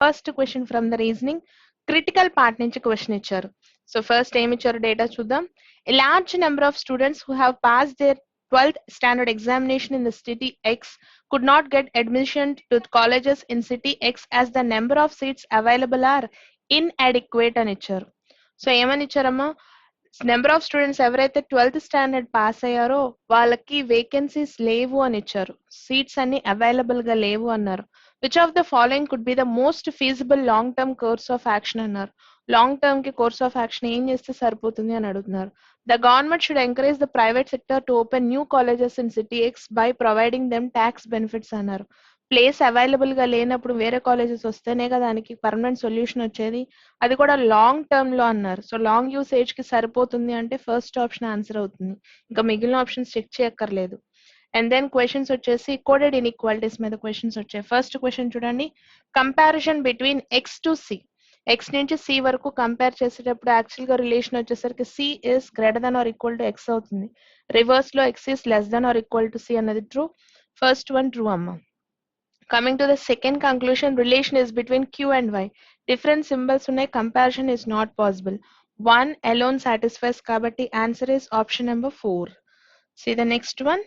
First question from the reasoning critical part నుంచి question ఇచ్చారు. So first ఏమి ఇచ్చారు డేటా చూద్దాం. A large number of students who have passed their 12th standard examination in the city X could not get admission to colleges in city X as the number of seats available are inadequate అని ఇచ్చారు. So ఏమని ఇచ్చారమ్మా, number of students ఎవరైతే 12th standard pass అయ్యారో వాళ్ళకి vacancies లేవు అని ఇచ్చారు, seats అన్ని అవైలబుల్ గా లేవు అన్నారు. Which of the following could be the most feasible long term course of action అన్నారు. లాంగ్ టర్మ్ కి కోర్స్ ఆఫ్ యాక్షన్ ఏం చేస్తే సరిపోతుంది అని అడుగుతున్నారు. The government should encourage the private sector to open new colleges in city X by providing them tax benefits అన్నారు. Place available గా లేనప్పుడు వేరే కాలేజెస్ వస్తేనే కదా దానికి పర్మనెంట్ సొల్యూషన్ వచ్చేది, అది కూడా లాంగ్ టర్మ్ లో అన్నారు. సో లాంగ్ యూసేజ్ కి సరిపోతుంది అంటే ఫస్ట్ ఆప్షన్ ఆన్సర్ అవుతుంది, ఇంకా మిగిలిన ఆప్షన్స్ చెక్ చేయక్కర్లేదు. అండ్ దెన్ క్వశ్చన్స్ వచ్చేసి కోడెడ్ ఇన్ఈక్వాలిటీస్ మీద క్వశ్చన్స్ వచ్చాయి. ఫస్ట్ క్వశ్చన్ చూడండి, comparison between X to C. X నుంచి సి వరకు కంపేర్ చేసేటప్పుడు యాక్చువల్ గా రిలేషన్ వచ్చేసరికి C is greater than or equal to X అవుతుంది. రివర్స్ లో X is less than or equal to C అన్నది ట్రూ. ఫస్ట్ వన్ ట్రూ అమ్మ. Coming to the second conclusion, relation is between Q and Y. Different symbols ఉన్నాయి, comparison is not possible. One alone satisfies కాబట్టి answer is option number 4. See the next one.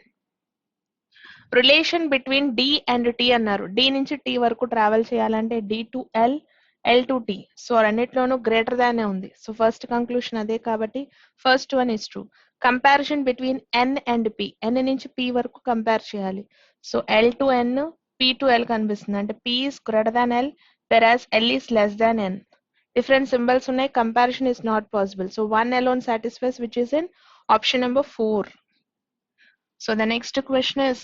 Relation between D and T అన్నారు. D నుంచి T వరకు travel చేయాలంటే D to L, L to T. So అన్నిట్లోనూ greater దానే ఉంది. So first conclusion అదే కాబట్టి first one is true. Comparison between N and P. N నుంచి P వరకు కంపేర్ చేయాలి. So L to N, P to L కనిపిస్తుంది అంటే P is greater than L whereas L is less than N. Different symbols ఉన్నాయి, comparison is not possible. So one alone satisfies, which is in option number 4. So the next question is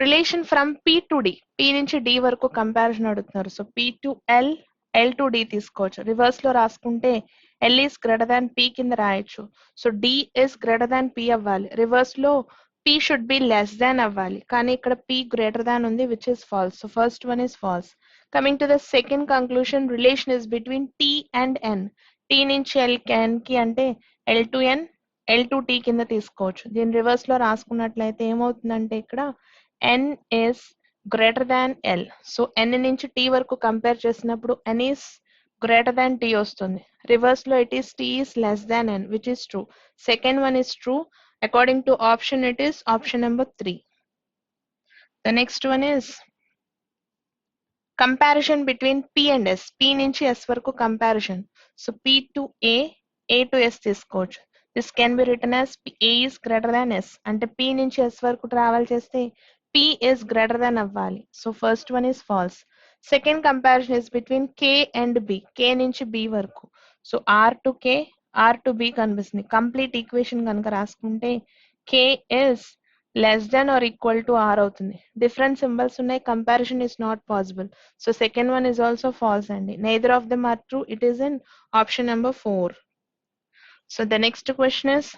relation from P to D. P నుంచి D వరకు comparison అడుగుతున్నారు. So P to L, L to D తీసుకోవచ్చు. Reverse లో రాసుకుంటే L is greater than P కింద రాయొచ్చు. So D is greater than P అవ్వాలి. Reverse లో P should be less than అవ్వాలి, కానీ ఇక్కడ P greater than ఉంది, which is false. So first one is false. Coming to the second conclusion, relation is between T and N. T నుంచి L కి అంటే L to N, L to T కింద తీసుకోవచ్చు. దీని రివర్స్ లో రాసుకున్నట్లయితే ఏమవుతుందంటే ఇక్కడ N is greater than L. So N నుంచి T వరకు కంపేర్ చేసినప్పుడు N is greater than T వస్తుంది. రివర్స్ లో it is T is less than N, which is true. Second one is true. According to option, it is option number 3. The next one is comparison between P and S. P నుంచి S వరకు comparison. So P to A to S తీసుకోవచ్చు. This can be written as A is greater than S. అంటే P నుంచి S వరకు travel చేస్తే P is greater than అవ్వాలి. So first one is false. Second comparison is between K and B. K నుంచి B వరకు. So R to K, R to B కనిపిస్తుంది. Complete equation కనుక రాసుకుంటే K is less than or equal to R అవుతుంది. Different symbols ఉన్నాయి, comparison is not possible. So second one is also false అండి. Neither of them are true. It is in option number 4. So the next question is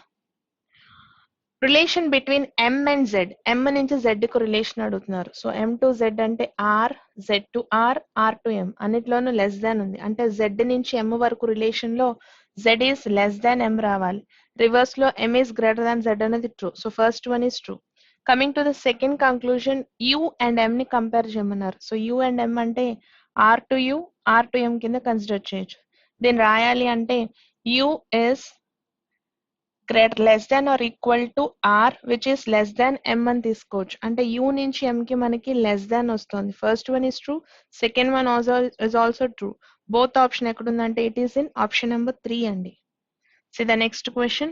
relation between M and Z. M నుంచి Z కు relation అడుగుతున్నారు. So M to Z అంటే R, Z to R, R to M అన్నిట్లోనూ less than ఉంది. అంటే Z నుంచి M వరకు relation లో Z is less than M రావాలి. రివర్స్ లో M is greater than Z అనేది true. So first one is true. Coming to the second conclusion, U and M ని కంపేర్ చేయమన్నారు. సో U and M అంటే R to U, R to M కింద consider చేయొచ్చు. దీన్ని రాయాలి అంటే U is greater less than or equal to R, which is less than M అని తీసుకోవచ్చు. అంటే U నుంచి M కి మనకి less than వస్తుంది. First one is true. Second one is also true. Both option ఎక్కడుందంటే it is in option number 3 అండి. See the next question.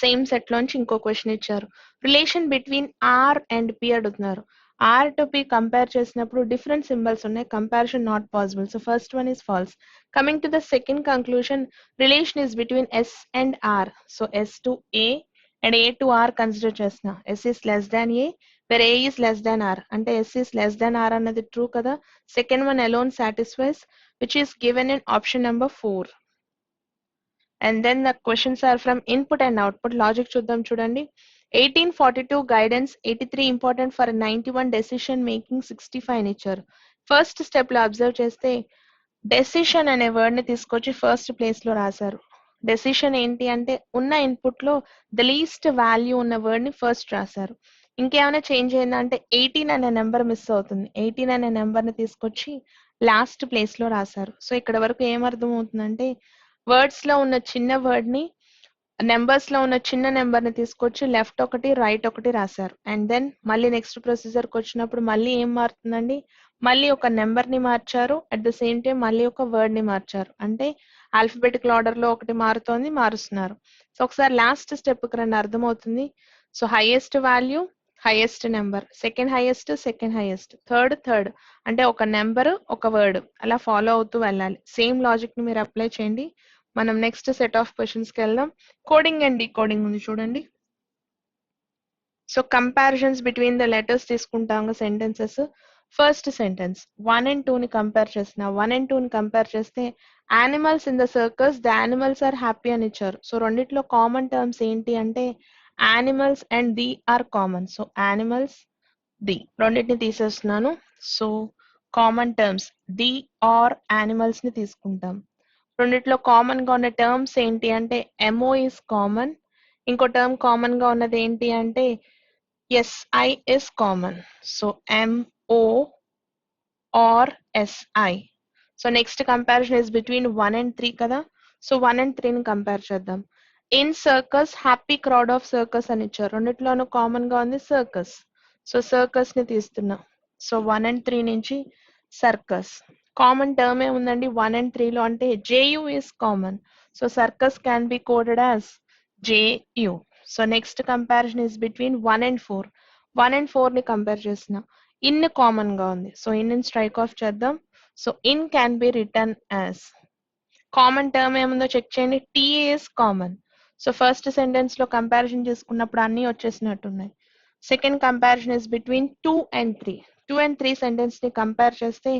Same set లోంచి ఇంకో క్వశ్చన్ ఇచ్చారు. Relation between R and P అడుగుతున్నారు. R to P compare చేసినప్పుడు different symbols ఉన్నాయి, comparison not possible. So first one is false. Coming to the second conclusion, relation is between S and R. So S to A and A to R consider చేసిన S is less than A where A is less than R అంటే S is less than R అన్నది true కదా. Second one alone satisfies, which is given in option number 4. And then the questions are from input and output. Logic చూద్దాం చూడండి. 1842 guidance, 83 important for 91 decision making, 65 ఇచ్చారు. First step లో observe చేస్తే decision అనే word ని తీసుకొచ్చి first place లో రాశారు. డెసిషన్ ఏంటి అంటే ఉన్న ఇన్పుట్ లో ద లీస్ట్ వాల్యూ ఉన్న వర్డ్ ని ఫస్ట్ రాశారు. ఇంకేమైనా చేంజ్ అయిందంటే 18 అనే నెంబర్ మిస్ అవుతుంది. 18 అనే నెంబర్ ని తీసుకొచ్చి లాస్ట్ ప్లేస్ లో రాశారు. సో ఇక్కడ వరకు ఏమర్థం అవుతుందంటే వర్డ్స్ లో ఉన్న చిన్న వర్డ్ ని నెంబర్స్ లో ఉన్న చిన్న నెంబర్ ని తీసుకొచ్చి లెఫ్ట్ ఒకటి రైట్ ఒకటి రాశారు. అండ్ దెన్ మళ్ళీ నెక్స్ట్ ప్రొసీజర్ కి వచ్చినప్పుడు మళ్ళీ ఏం మారుతుందండి, మళ్ళీ ఒక నెంబర్ ని మార్చారు, అట్ ద సేమ్ టైం మళ్ళీ ఒక వర్డ్ ని మార్చారు. అంటే ఆల్ఫబెటికల్ ఆర్డర్ లో ఒకటి మారుతోంది, మారుస్తున్నారు. సో ఒకసారి లాస్ట్ స్టెప్ కి రండి, అర్థమవుతుంది. So highest value highest number, second highest, third అంటే ఒక నెంబర్ ఒక వర్డ్ అలా ఫాలో అవుతూ వెళ్ళాలి. సేమ్ లాజిక్ ని మీరు అప్లై చేయండి. మనం నెక్స్ట్ సెట్ ఆఫ్ క్వశ్చన్స్ కి వెళ్దాం. కోడింగ్ అండ్ డీకోడింగ్ ఉంది చూడండి. So comparisons between the letters తీసుకుంటాం సెంటెన్సెస్. ఫస్ట్ సెంటెన్స్ 1 and 2 ని కంపేర్ చేసిన 1 and 2 ని కంపేర్ చేస్తే animals in the circus the animals are happy అని ఇచ్చారు. సో రెండిట్లో కామన్ టర్మ్స్ ఏంటి అంటే animals and the are common. So animals the రెండింటిని తీసేస్తున్నాను. So common terms the are animals ని తీసుకుంటాం. రెండిట్లో కామన్ గా ఉన్న టర్మ్స్ ఏంటి అంటే ఎంఓ ఇస్ కామన్, ఇంకో టర్మ్ కామన్ గా ఉన్నది ఏంటి అంటే SI is common. So MO or SI. So next comparison is between 1 and 3 కదా. సో 1 and 3 ని కంపేర్ చేద్దాం. In circus happy crowd of circus అని ఇచ్చారు. రెండిట్లోనూ కామన్ గా ఉంది సర్కస్. సో సర్కస్ ని తీస్తున్నా. సో 1 and 3 నుంచి సర్కస్. కామన్ టర్మ్ ఏ ఉందండి 1 and 3 లో అంటే JU is common. So circus can be coded as JU. So next comparison is between 1 and 4. 1 and 4 ని కంపేర్ చేసిన ఇన్ కామన్ గా ఉంది. సో ఇన్ స్ట్రైక్ ఆఫ్ చేద్దాం. So in can be written as common term ఏముందో check చేయండి, TA is common. So first sentence లో comparison చేసుకున్నప్పుడు అన్ని వచ్చేసినట్టున్నాయి. Second comparison is between 2 and 3. 2 and 3 sentence ని కంపేర్ చేస్తే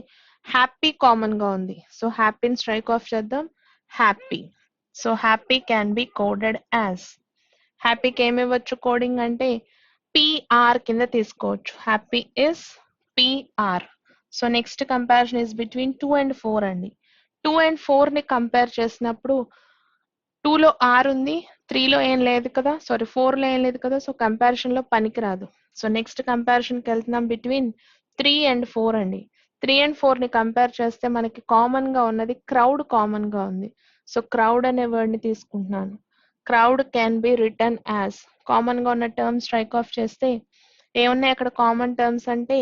హ్యాపీ కామన్ గా ఉంది. సో హ్యాపీని స్ట్రైక్ ఆఫ్ చేద్దాం. Happy. So happy can be coded as, హ్యాపీకి ఏమి ఇవ్వచ్చు కోడింగ్ అంటే పిఆర్ కింద తీసుకోవచ్చు. Happy is PR. So next comparison is between 2 and 4 అండి. 2 and 4 ని కంపేర్ చేసినప్పుడు 2 లో ఆర్ ఉంది, 3 లో ఏం లేదు కదా, సారీ 4 లో ఏం లేదు కదా. సో కంపారిజన్ లో పనికిరాదు. సో నెక్స్ట్ కంపారిజన్ కి వెళ్తున్నాం బిట్వీన్ 3 and 4 అండి. 3 and 4 ని కంపేర్ చేస్తే మనకి కామన్ గా ఉన్నది క్రౌడ్ కామన్ గా ఉంది. సో క్రౌడ్ అనే వర్డ్ ని తీసుకుంటున్నాను. Crowd can be written as, common గా ఉన్న టర్మ్స్ స్ట్రైక్ ఆఫ్ చేస్తే ఏమున్నాయి అక్కడ కామన్ టర్మ్స్ అంటే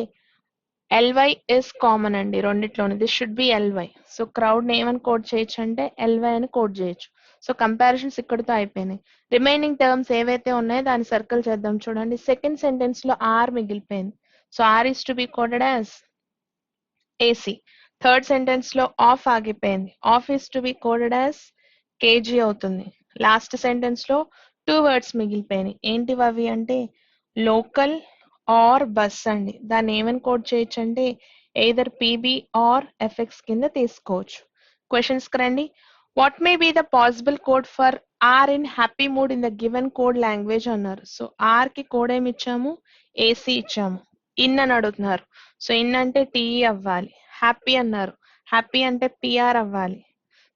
ఎల్వై ఇస్ కామన్ అండి రెండిట్లోని. This should be LY. So crowd ని ఏమని కోడ్ చేయొచ్చు అంటే ఎల్వై అని కోడ్ చేయొచ్చు. సో కంపారిజన్స్ ఇక్కడితో అయిపోయినాయి. రిమైనింగ్ టర్మ్స్ ఏవైతే ఉన్నాయో దాన్ని సర్కిల్ చేద్దాం చూడండి. సెకండ్ సెంటెన్స్ లో ఆర్ మిగిలిపోయింది. So are is to be coded as AC. Third sentence లో ఆఫ్ ఆగిపోయింది. Of is to be coded as KG అవుతుంది. లాస్ట్ సెంటెన్స్ లో 2 వర్డ్స్ మిగిలిపోయినాయి. ఏంటివి అవి అంటే లోకల్ ఆర్ బస్ అండి. దాన్ని ఏమని కోడ్ చేయొచ్చు అంటే ఎయిదర్ పీబీ ఆర్ ఎఫ్ఎక్స్ కింద తీసుకోవచ్చు. క్వశ్చన్స్ కి రండి. What may be the possible code for are in happy mood in the given code language అన్నారు. సో ఆర్ కి కోడ్ ఏమి ఇచ్చాము, ఏసీ ఇచ్చాము. ఇన్ అని అడుగుతున్నారు. సో ఇన్ అంటే టీఈ అవ్వాలి. హ్యాపీ అన్నారు, హ్యాపీ అంటే పిఆర్ అవ్వాలి.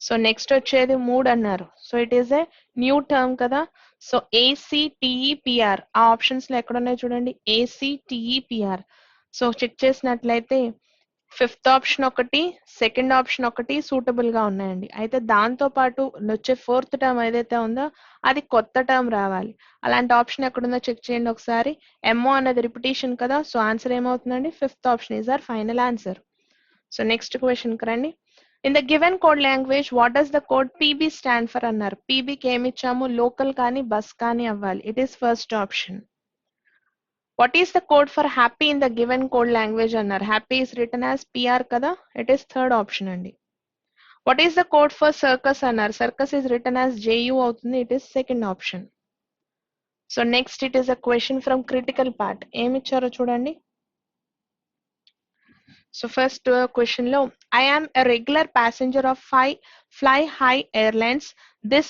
సో నెక్స్ట్ వచ్చేది మూడ్ అన్నారు. So it is a new term కదా. సో ఏసీటీఈపిఆర్ ఆ ఆప్షన్స్ లో ఎక్కడ ఉన్నాయి చూడండి, ఏసీటీఈపిఆర్. సో చెక్ చేసినట్లయితే ఫిఫ్త్ ఆప్షన్ ఒకటి, సెకండ్ ఆప్షన్ ఒకటి సూటబుల్ గా ఉన్నాయండి. అయితే దాంతో పాటు వచ్చే ఫోర్త్ టర్మ్ ఏదైతే ఉందో అది కొత్త టర్మ్ రావాలి. అలాంటి ఆప్షన్ ఎక్కడుందో చెక్ చేయండి ఒకసారి. ఎంఓ అన్నది రిపిటేషన్ కదా. సో ఆన్సర్ ఏమవుతుందండి, fifth option is our final answer. So next question కి రండి. In the given code language what does the code PB stand for అన్నారు. పీబీకి ఏమి ఇచ్చాము, లోకల్ కానీ బస్ కానీ అవ్వాలి. It is first option. What is the code for happy in the given code language అన్నారు. Happy is return as PR కదా. It is third option అండి. What is the code for circus అన్నారు. Circus is return as JU అవుతుంది. It is second option. So next it is a question from critical part. ఏమి ఇచ్చారో చూడండి. So first question లో I am a regular passenger of Fly High Airlines. This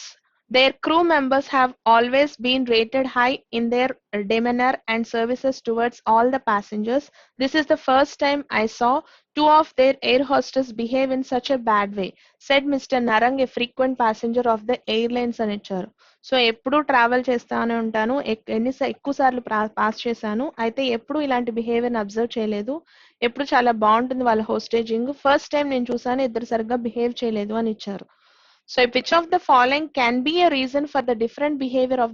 Their crew members have always been rated high in their demeanor and services towards all the passengers. This is the first time I saw two of their air hostess behave in such a bad way, said Mr. Narang, a frequent passenger of the airlines అని ఇచ్చారు. So ఎప్పుడు travel చేస్తానే ఉంటాను, ఎక్కువ సార్లు pass చేశాను, అయితే ఎప్పుడు ఇలాంటి బిహేవియర్ అబ్జర్వ్ చేయలేదు, ఎప్పుడు చాలా బాగుంటుంది వాళ్ళ హోస్టేజింగ్, ఫస్ట్ టైం నేను చూసాను ఇద్దరు సరిగ్గా బిహేవ్ చేయలేదు అని ఇచ్చారు. So which of the following can be a reason for the different behavior of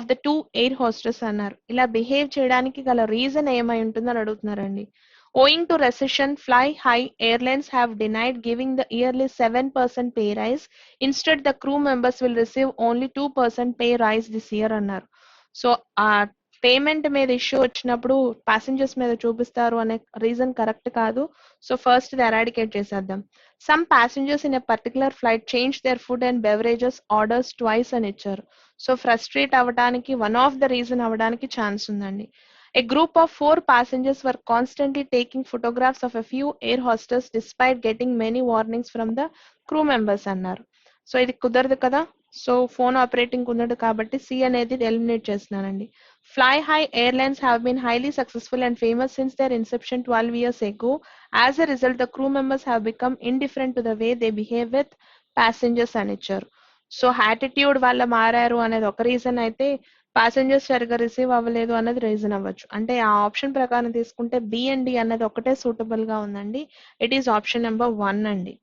the two air hostess అన్నారు. ఇలా బిహేవ్ చేయడానికి గల రీజన్ ఏమై ఉంటుందని అడుగుతున్నారండి. Owing to recession, Fly High airlines have denied giving the yearly 7% pay rise. Instead, the crew members will receive only 2% pay rise this year అన్నారు. So ఆ payment మీద ఇష్యూ వచ్చినప్పుడు ప్యాసింజర్స్ మీద చూపిస్తారు అనే రీజన్ కరెక్ట్ కాదు. సో ఫస్ట్ ఇది eradicate చేసేద్దాం. Some passengers in a particular flight changed their food and beverages orders twice అని ఇచ్చారు. సో ఫ్రస్ట్రేట్ అవ్వడానికి వన్ ఆఫ్ ద రీజన్ అవ్వడానికి ఛాన్స్ ఉందండి. A group of 4 passengers were constantly taking photographs of a few air hostess despite getting many warnings from the crew members అన్నారు. So ఇది కుదరదు కదా. So phone operating ఉన్నది కాబట్టి C అనేది eliminate చేస్తున్నానండి. Fly High airlines have been highly successful and famous since their inception 12 years ago. As a result, the crew members have become indifferent to the way they behave with passengers అని ఇచ్చారు. So attitude వల్ల మారారు అనేది ఒక reason అయితే, passengers సరిగ్గా receive అవ్వలేదు అన్నది రీజన్ అవ్వచ్చు. అంటే ఆ ఆప్షన్ ప్రకారం తీసుకుంటే బి అండ్ డి అన్నది ఒకటే సూటబుల్ గా ఉందండి. ఇట్ ఈస్ ఆప్షన్ నెంబర్ 1 అండి.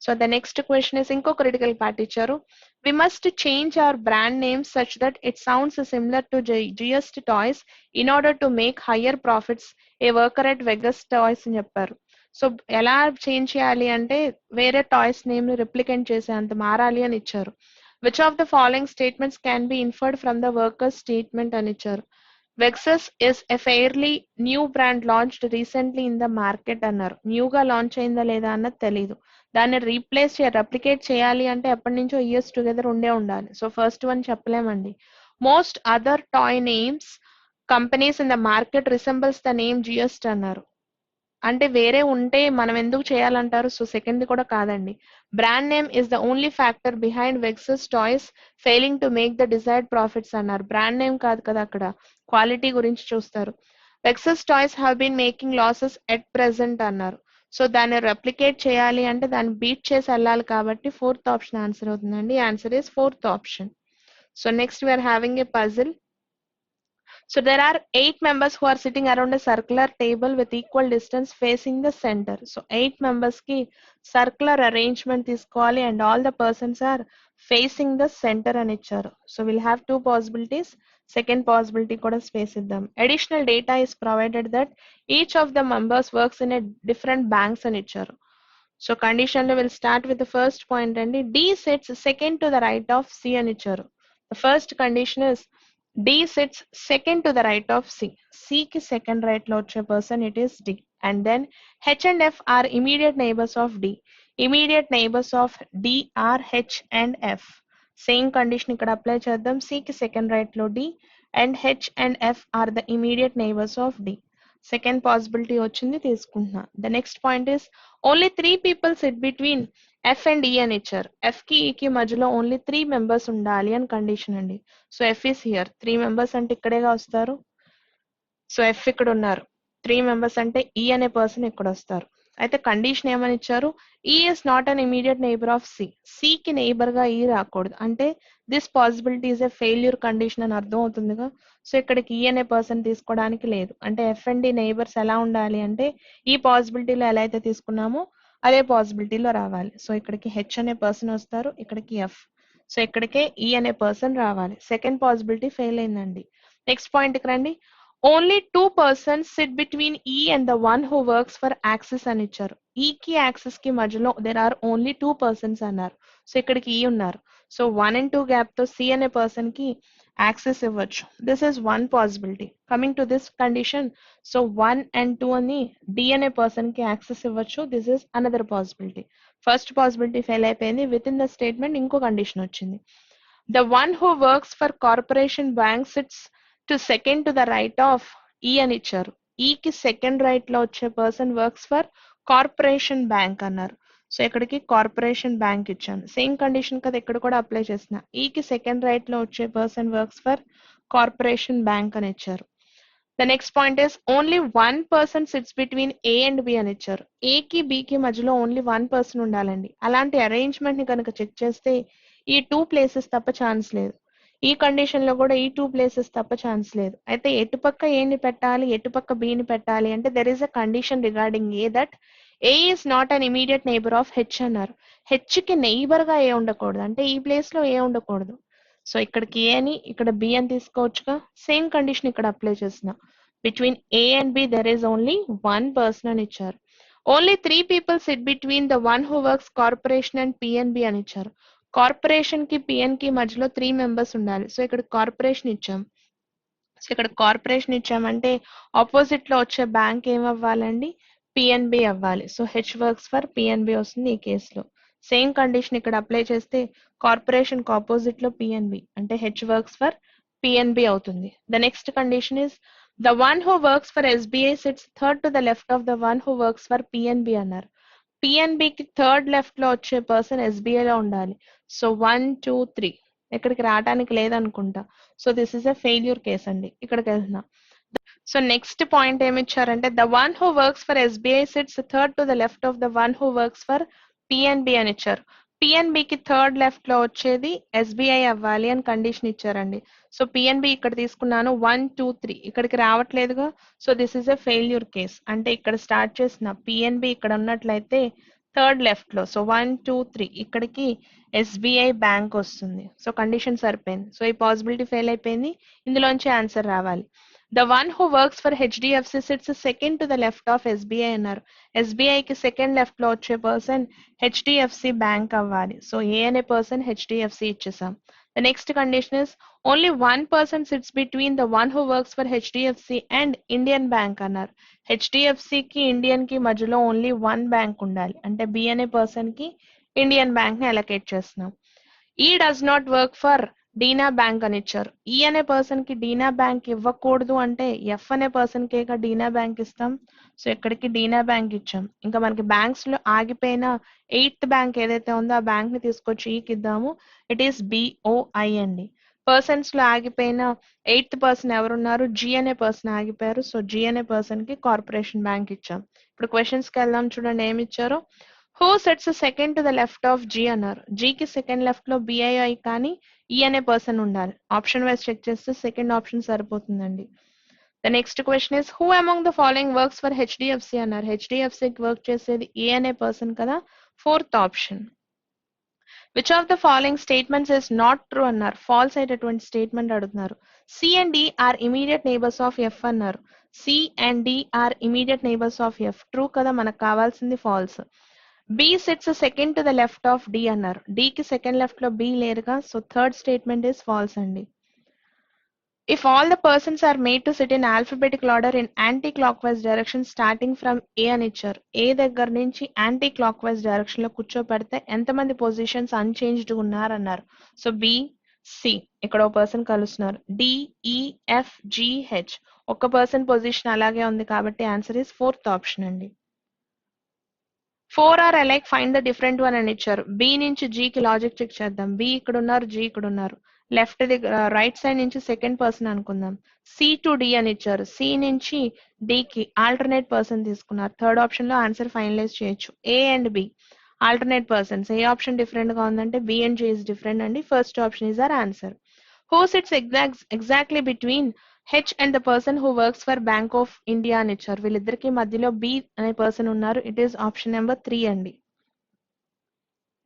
So the next question is ఇంకో క్రిటికల్ పార్ట్ ఇచ్చారు. We must change our brand name such that it sounds similar to GS Toys in order to make higher profits. A worker at Vegas Toys అని చెప్పారు. So ఎలా change చేయాలి అంటే వేరే toys name ని రిప్లికెంట్ చేసే అంత మారాలి అని ఇచ్చారు. Which of the following statements can be inferred from the worker's statement అని ఇచ్చారు. Vexus is a fairly new brand launched recently in the market అన్నారు. న్యూగా లాంచ్ అయిందా లేదా అన్నది తెలీదు. దాన్ని రీప్లేస్ రెప్లికేట్ చేయాలి అంటే ఎప్పటి నుంచో ఇయర్స్ టుగెదర్ ఉండే ఉండాలి. సో ఫస్ట్ వన్ చెప్పలేమండి. Most other toy names companies in the market resembles the name GST అన్నారు. అంటే వేరే ఉంటే మనం ఎందుకు చేయాలంటారు. సో సెకండ్ కూడా కాదండి. Brand name is the only factor behind Vexus toys failing to make the desired profits అన్నారు. బ్రాండ్ నేమ్ కాదు కదా, అక్కడ క్వాలిటీ గురించి చూస్తారు. Vexus toys have been making losses at present అన్నారు. సో దాన్ని రెప్లికేట్ చేయాలి అంటే దాన్ని బీట్ చేసి వెళ్ళాలి కాబట్టి ఫోర్త్ ఆప్షన్ ఆన్సర్ అవుతుందండి. Answer is fourth option. So next we are having a puzzle. So there are 8 members who are sitting around a circular table with equal distance facing the center. So 8 members ki circular arrangement తీసుకోవాలి and all the persons are facing the center అని ఇచ్చారు. So we'll have two possibilities. Second possibility కూడా space ఇద్దాం. Additional data is provided that each of the members works in a different banks అని ఇచ్చారు. So condition లో we'll start with the first point అండి. D sits second to the right of C అని ఇచ్చారు. The first condition is D sits second to the right of C. C ki second right lo వచ్చే person it is D. And then H and F are immediate neighbors of D. Immediate neighbors of D are H and F. Same condition ikkada apply చేద్దాం. C ki second right lo D and H and F are the immediate neighbors of D. Second possibility వచ్చింది తీసుకుంటున్నా. The next point is only 3 people sit between F and E అని ఇచ్చారు. F కి E కి మధ్యలో only 3 members ఉండాలి అని condition అండి. So F is here. 3 members అంటే ఇక్కడేగా వస్తారు. సో F ఇక్కడ ఉన్నారు. 3 మెంబర్స్ అంటే E అనే పర్సన్ ఇక్కడ వస్తారు. అయితే కండిషన్ ఏమని ఇచ్చారు. E is not an immediate neighbor of C. C కి నైబర్ గా E రాకూడదు. అంటే this possibility is a failure condition అని అర్థం అవుతుందిగా. సో ఇక్కడికి E అనే పర్సన్ తీసుకోవడానికి లేదు. అంటే F అండ్ D నైబర్స్ ఎలా ఉండాలి అంటే ఈ పాసిబిలిటీలో ఎలా అయితే తీసుకున్నామో అదే పాసిబిలిటీలో రావాలి. సో ఇక్కడికి H అనే పర్సన్ వస్తారు, ఇక్కడికి F. సో ఇక్కడికే E అనే పర్సన్ రావాలి. సెకండ్ పాసిబిలిటీ ఫెయిల్ అయిందండి. నెక్స్ట్ పాయింట్కి రండి. Only 2 persons SIT between E and the one who works for axis అని ఇచ్చారు. E కి యాక్సిస్ కి మధ్యలో దెర్ ఆర్ ఓన్లీ 2 persons అన్నారు. సో ఇక్కడికి E ఉన్నారు. సో 1 and 2 గ్యాప్ తో C అనే పర్సన్ కి యాక్సెస్ ఇవ్వచ్చు. This is one possibility. Coming to this condition, so 1 and 2 అని D అనే పర్సన్ కి యాక్సెస్ ఇవ్వచ్చు. This is another possibility. First possibility fail అయిపోయింది. విత్ ఇన్ ద స్టేట్మెంట్ ఇంకో కండిషన్ వచ్చింది. The one who works for Corporation bank sits to second to the right of E అని ఇచ్చారు. E కి second right లో వచ్చే person works for Corporation bank అన్నారు. So ఇక్కడికి కార్పొరేషన్ బ్యాంక్ ఇచ్చాను. సేమ్ కండిషన్ కదా ఇక్కడ కూడా అప్లై చేసిన. ఈకి సెకండ్ రైట్ లో వచ్చే person works for Corporation Bank అని ఇచ్చారు. The next point is only one person sits between A and B అని ఇచ్చారు. ఏ కి బి కి మధ్యలో ఓన్లీ వన్ పర్సన్ ఉండాలండి. అలాంటి అరేంజ్మెంట్ ని కనుక చెక్ చేస్తే ఈ 2 ప్లేసెస్ తప్ప ఛాన్స్ లేదు. ఈ కండిషన్ లో కూడా ఈ 2 ప్లేసెస్ తప్ప ఛాన్స్ లేదు. అయితే ఎటుపక్క ఏని పెట్టాలి, ఎటుపక్క బిని పెట్టాలి అంటే there is a condition regarding A that A is not an immediate neighbour of H అన్నారు. హెచ్ కి నైబర్ గా ఏ ఉండకూడదు, అంటే ఈ ప్లేస్ లో ఏ ఉండకూడదు. సో ఇక్కడికి ఏ అని ఇక్కడ బి అని తీసుకోవచ్చుగా. సేమ్ కండిషన్ ఇక్కడ అప్లై చేసిన. Between A and B there is only one person అని ఇచ్చారు. Only 3 people sit between the one who works Corporation and PNB అని ఇచ్చారు. కార్పొరేషన్ కి పిఎన్ కి మధ్యలో 3 మెంబర్స్ ఉండాలి. సో ఇక్కడ కార్పొరేషన్ ఇచ్చాం. సో ఇక్కడ కార్పొరేషన్ ఇచ్చామంటే ఆపోజిట్ లో వచ్చే బ్యాంక్ ఏం అవ్వాలండి, పిఎన్బి అవ్వాలి. So H works for PNB వస్తుంది ఈ కేసులో. సేమ్ కండిషన్ ఇక్కడ అప్లై చేస్తే కార్పొరేషన్ కి ఆపోజిట్ లో పిఎన్బి అంటే హెచ్ వర్క్స్ ఫర్ పిఎన్బి అవుతుంది. The next condition is the one who works for SBI sits third to the left of the one who works for PNB అన్నారు. పిఎన్బికి third left లో వచ్చే person SBI లో ఉండాలి. So 1 2 3 ఇక్కడికి రావడానికి లేదనుకుంటా. So this is a failure case అండి. ఇక్కడికి వెళ్తున్నా. సో నెక్స్ట్ పాయింట్ ఏమి ఇచ్చారంటే the one who works for SBI sits third to the left of the one who works for PNB అని ఇచ్చారు. పిఎన్బికి థర్డ్ లెఫ్ట్ లో వచ్చేది ఎస్బిఐ అవ్వాలి అని కండిషన్ ఇచ్చారండి. సో పిఎన్బి ఇక్కడ తీసుకున్నాను 1 2 3 ఇక్కడికి రావట్లేదుగా. So this is a failure case. అంటే ఇక్కడ స్టార్ట్ చేసిన పిఎన్బి ఇక్కడ ఉన్నట్లయితే థర్డ్ లెఫ్ట్ లో సో 1 2 3 ఇక్కడికి ఎస్బిఐ బ్యాంక్ వస్తుంది. సో కండిషన్ సరిపోయింది. సో ఈ పాసిబిలిటీ ఫెయిల్ అయిపోయింది. ఇందులోంచి ఆన్సర్ రావాలి. The one who works for HDFC sits second to the left of SBI అన్నారు. ఎస్బిఐకి సెకండ్ లెఫ్ట్ లో వచ్చే పర్సన్ హెచ్డిఎఫ్సి బ్యాంక్ అవ్వాలి. సో ఏ అనే పర్సన్ హెచ్డిఎఫ్సి ఇచ్చేసాం. The next condition is only one person sits between the one who works for HDFC and Indian bank అన్నారు. హెచ్డిఎఫ్సికి Indian కి మధ్యలో only one bank ఉండాలి. అంటే బి అనే పర్సన్ కి ఇండియన్ బ్యాంక్ ని అలొకేట్ చేస్తున్నాం. E does not work for Dena Bank అని ఇచ్చారు. ఈ అనే పర్సన్ కి డీనా బ్యాంక్ ఇవ్వకూడదు అంటే ఎఫ్ అనే పర్సన్ కి డీనా బ్యాంక్ ఇస్తాం. సో ఇక్కడికి డీనా బ్యాంక్ ఇచ్చాం. ఇంకా మనకి బ్యాంక్స్ లో ఆగిపోయిన 8th బ్యాంక్ ఏదైతే ఉందో ఆ బ్యాంక్ ని తీసుకొచ్చి ఈకి ఇద్దాము. ఇట్ ఈస్ బిఓఐ అండి. పర్సన్స్ లో ఆగిపోయిన 8th పర్సన్ ఎవరున్నారు, జి అనే పర్సన్ ఆగిపోయారు. సో జి అనే పర్సన్ కి కార్పొరేషన్ బ్యాంక్ ఇచ్చాం. ఇప్పుడు క్వశ్చన్స్ కి వెళ్దాం. చూడండి ఏమి ఇచ్చారో. Who sets second to the left of G అన్నారు. జికి సెకండ్ లెఫ్ట్ లో బిఐఐ కానీ ఈ అనే పర్సన్ ఉండాలి. ఆప్షన్ వైజ్ చెక్ చేస్తే సెకండ్ ఆప్షన్ సరిపోతుందండి. The next question is who among the following works for HDFC అన్నారు. హెచ్డిఎఫ్సికి వర్క్ చేసేది ఏ అనే పర్సన్ కదా. Fourth option. Which of the following statements is not true అన్నారు. ఫాల్స్ అయ్యేటటువంటి స్టేట్మెంట్ అడుగుతున్నారు. C and D are immediate neighbours of F అన్నారు. C and D are immediate neighbours of F. True కదా, మనకు కావాల్సింది false. B sits second to the left of D అన్నారు. డికి second left లో బి లేరుగా. So third statement is false అండి. If all the persons are made to sit in alphabetical order in anticlockwise direction starting from A అని ఇచ్చారు. ఏ దగ్గర నుంచి anti clock wise direction లో కూర్చోపెడితే ఎంతమంది పొజిషన్స్ అన్చేంజ్డ్ ఉన్నారన్నారు. సో బి సి ఇక్కడ ఒక పర్సన్ కలుస్తున్నారు. డిఈఎఫ్ జిహెచ్ ఒక పర్సన్ పొజిషన్ అలాగే ఉంది కాబట్టి ఆన్సర్ ఇస్ ఫోర్త్ ఆప్షన్ అండి. 4 are alike find the different one అని ఇచ్చారు. బి నుంచి జికి లాజిక్ చెక్ చేద్దాం. బి ఇక్కడ ఉన్నారు, జి ఇక్కడ ఉన్నారు. లెఫ్ట్ రైట్ సైడ్ నుంచి సెకండ్ పర్సన్ అనుకుందాం. సి టు డి అని ఇచ్చారు. సి నుంచి డికి ఆల్టర్నేట్ పర్సన్ తీసుకున్నారు. థర్డ్ ఆప్షన్ లో ఆన్సర్ ఫైనలైజ్ చేయొచ్చు. A and B alternate persons. A option different గా ఉందంటే B and G is different అండి. First option is our answer. Who sits exactly between H and the person who works for bank of India అని ఇచ్చారు. వీళ్ళిద్దరికి మధ్యలో B అనే person ఉన్నారు. It is option number 3 అండి.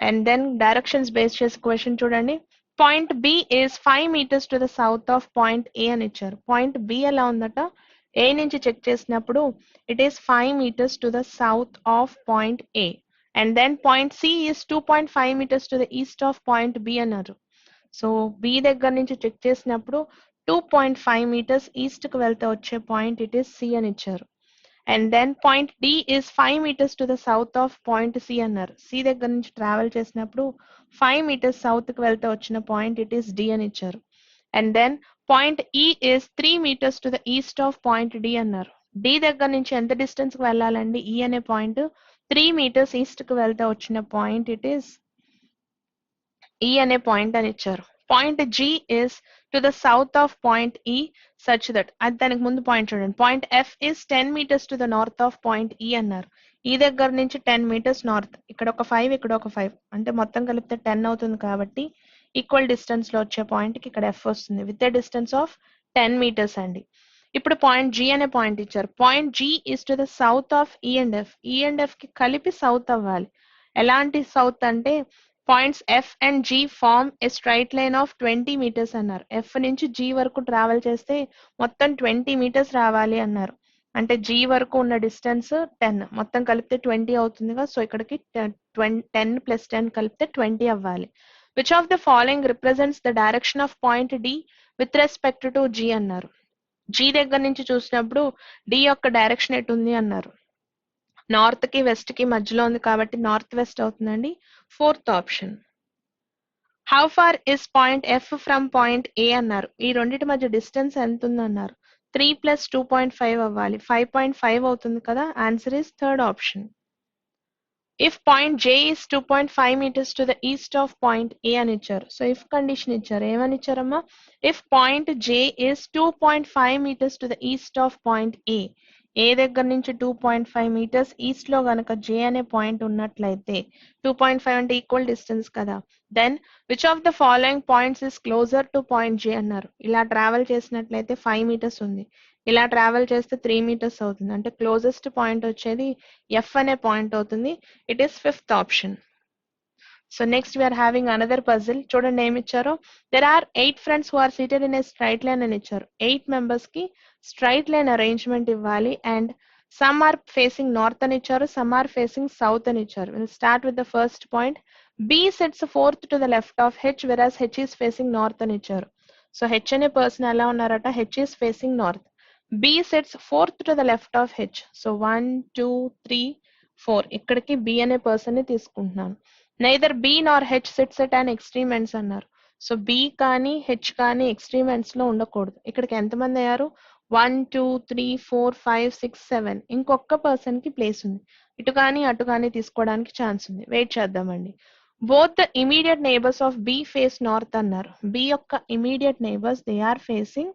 అండ్ దెన్ డైరెక్షన్స్ బేస్ చేసి question చూడండి. Point B is 5 meters to the south of point A అని ఇచ్చారు. పాయింట్ బి ఎలా ఉందట, ఏ నుంచి చెక్ చేసినప్పుడు it is 5 meters to the south of point A. And then point C is 2.5 meters to the east of point B అన్నారు. So B దగ్గర నుంచి check చేసినప్పుడు 2.5 meters ఈస్ట్ కు వెళ్తే వచ్చే పాయింట్ ఇట్ ఈస్ సి అని ఇచ్చారు. And then point D is 5 meters to the south of point C అన్నారు. సి దగ్గర నుంచి ట్రావెల్ చేసినప్పుడు 5 meters సౌత్ కు వెళ్తే వచ్చిన పాయింట్ ఇట్ ఈస్ డి అని ఇచ్చారు. And then point E is 3 meters to the east of point D అన్నారు. డి దగ్గర నుంచి ఎంత డిస్టెన్స్ కు వెళ్ళాలండి ఈ అనే పాయింట్ 3 meters east కి వెళ్తే వచ్చిన పాయింట్ ఇట్ ఈస్ E అనే పాయింట్ అని ఇచ్చారు. Point G is to the south of point E such that అది దానికి ముందు పాయింట్ చూడండి. Point F is 10 meters to the north of point E అన్నారు. ఈ దగ్గర నుంచి 10 meters నార్త్, ఇక్కడ ఒక 5 ఇక్కడ ఒక 5 అంటే మొత్తం కలిపితే 10 అవుతుంది కాబట్టి ఈక్వల్ డిస్టెన్స్ లో వచ్చే పాయింట్ కి ఇక్కడ F వస్తుంది with a distance of 10 meters అండి. ఇప్పుడు పాయింట్ G అనే పాయింట్ ఇచ్చారు. Point G is to the south of E and F. E and F కి కలిపి సౌత్ అవ్వాలి. ఎలాంటి సౌత్ అంటే points F and G form a straight line of 20 meters అన్నారు. F నుంచి G వరకు ట్రావెల్ చేస్తే మొత్తం 20 meters రావాలి అన్నారు. అంటే G వరకు ఉన్న డిస్టెన్స్ 10, మొత్తం కలిపితే 20 అవుతుందిగా. సో ఇక్కడికి 10 + 10 కలిపితే 20 అవ్వాలి. Which of the following represents the direction of point D with respect to G అన్నారు. G దగ్గర నుంచి చూసినప్పుడు D యొక్క డైరెక్షన్ ఎటు ఉంది అన్నారు. నార్త్ కి వెస్ట్ కి మధ్యలో ఉంది కాబట్టి నార్త్ వెస్ట్ అవుతుందండి. 4th option. How far is point F from point A అన్నారు. ఈ రెండింటి మధ్య డిస్టెన్స్ ఎంత ఉంది అన్నారు. 3 + 2.5 అవ్వాలి. 5.5 అవుతుంది కదా. Answer is 3rd option. If point J is 2.5 meters to the east of point A అని ఇచ్చారు. సో ఇఫ్ కండిషన్ ఇచ్చారు. ఏమని ఇచ్చారమ్మా? If point J is 2.5 meters to the east of point A. ఏ దగ్గర నుంచి 2.5 meters ఈస్ట్ లో గనక J అనే పాయింట్ ఉన్నట్లయితే 2.5 అంటే ఈక్వల్ డిస్టెన్స్ కదా. Then which of the following points is closer to point J అన్నారు. ఇలా ట్రావెల్ చేసినట్లయితే 5 meters ఉంది. ఇలా ట్రావెల్ చేస్తే 3 meters అవుతుంది. అంటే క్లోజెస్ట్ పాయింట్ వచ్చేది F అనే పాయింట్ అవుతుంది. It is 5th option. So next we are having another puzzle. చూడండి ఏమి ఇచ్చారో. There are 8 friends who are seated in a straight line అని ఇచ్చారు. 8 members కి స్ట్రైట్ లైన్ అరేంజ్మెంట్ ఇవ్వాలి and some are facing north అని ఇచ్చారు, సమ్ ఆర్ ఫేసింగ్ సౌత్ అని ఇచ్చారు. Will start with the first point. B sits 4th to the left of H whereas H is facing north అని ఇచ్చారు. So H అనే person ఎలా ఉన్నారట? H is facing north. B sits 4th to the left of H. So 1 2 3 4 ఇక్కడికి B అనే person ని తీసుకుంటున్నాను. Neither B nor H sits at an extreme ends అన్నారు. సో B కానీ H కానీ ఎక్స్ట్రీమ్ ఎండ్స్ లో ఉండకూడదు. ఇక్కడికి ఎంతమంది అయ్యారు? 1 2 3 4 5 6 7. ఇంకొక పర్సన్ కి ప్లేస్ ఉంది. ఇటు కానీ అటు కానీ తీసుకోవడానికి ఛాన్స్ ఉంది. వెయిట్ చేద్దామండి. Both the immediate neighbours of B face north అన్నారు. B యొక్క immediate neighbours they are facing